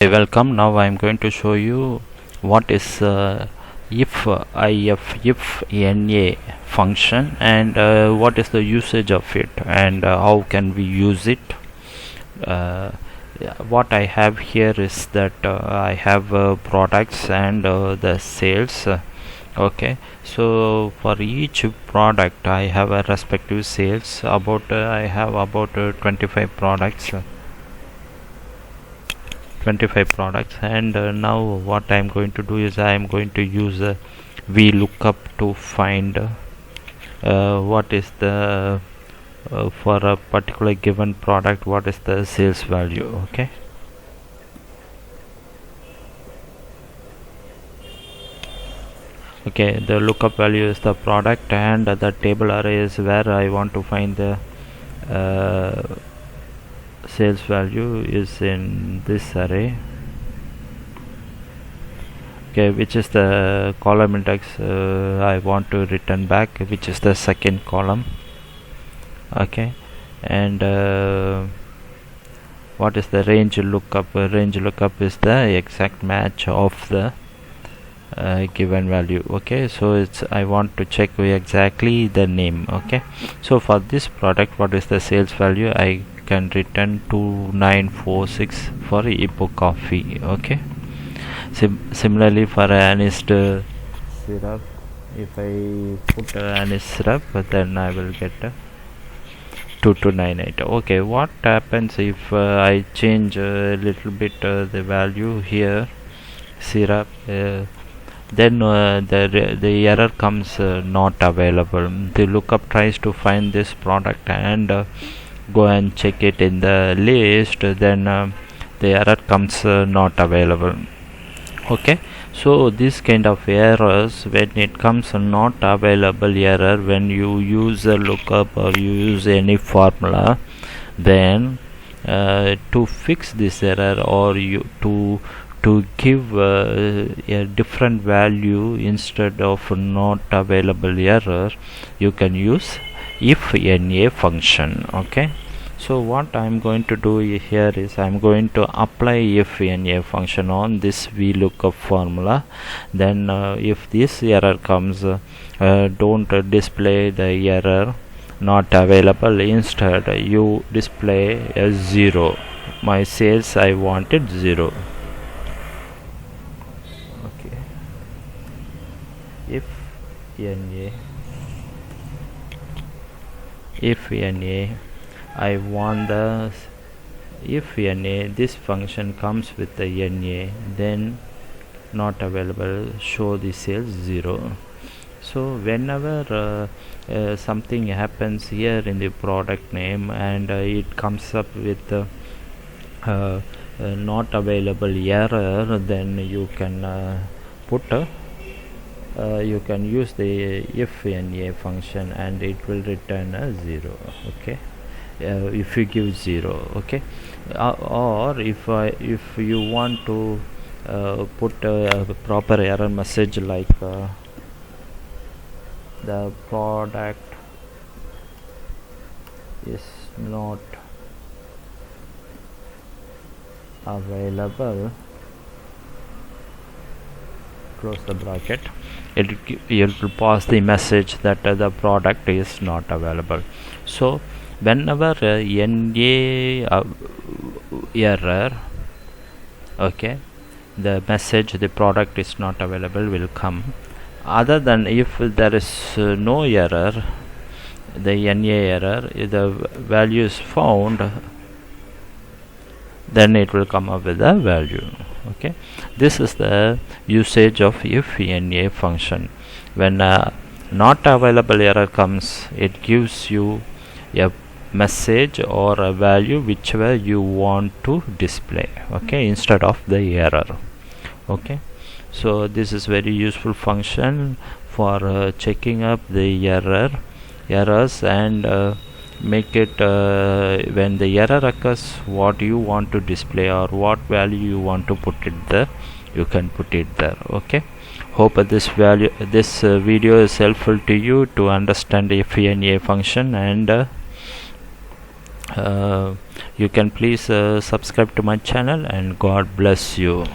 Hey, welcome. Now I am going to show you what is IFNA function and what is the usage of it and how can we use it. What I have here is that I have products and the sales. Okay, so for each product I have a respective sales. I have about 25 products. 25 products, and now what I am going to do is I am going to use a VLOOKUP to find what is the for a particular given product, what is the sales value. Okay, the lookup value is the product, and the table array is where I want to find the sales value is in this array. Okay, which is the column index I want to return back, which is the second column. Okay, and what is the range lookup? Range lookup is the exact match of the given value. Okay, so I want to check exactly the name. Okay, so for this product, what is the sales value? I can return 2946 for Ipo coffee. Okay, similarly for anise syrup, if I put anise syrup, then I will get 2298. Okay, what happens if I change a little bit the value here, syrup, then the error comes not available. The lookup tries to find this product and go and check it in the list, then the error comes not available. Okay, so this kind of errors, when it comes not available error, when you use a lookup or you use any formula, then to fix this error or to give a different value instead of not available error, you can use IFNA function. Okay, so what I am going to do here is I am going to apply IFNA function on this VLOOKUP formula. Then if this error comes, don't display the error not available. Instead you display a 0. My sales I wanted 0. Okay, IFNA I want the IFNA, this function comes with the NA, then not available, show the sales 0. So whenever something happens here in the product name and it comes up with not available error, then you can put you can use the IFNA function and it will return a 0. Okay, if you give 0. Okay, or if you want to put a proper error message like the product is not available, close the bracket, it will pass the message that the product is not available. So whenever NA error, okay, the message the product is not available will come. Other than if there is no error, the NA error, the value is found, then it will come up with a value. Okay, this is the usage of IFNA function. When not available error comes, it gives you a message or a value whichever you want to display, okay, instead of the error. Okay, so this is very useful function for checking up the errors and make it when the error occurs, what you want to display or what value you want to put it there, you can put it there. Okay, hope this video is helpful to you to understand the IFNA function and you can please subscribe to my channel, and God bless you.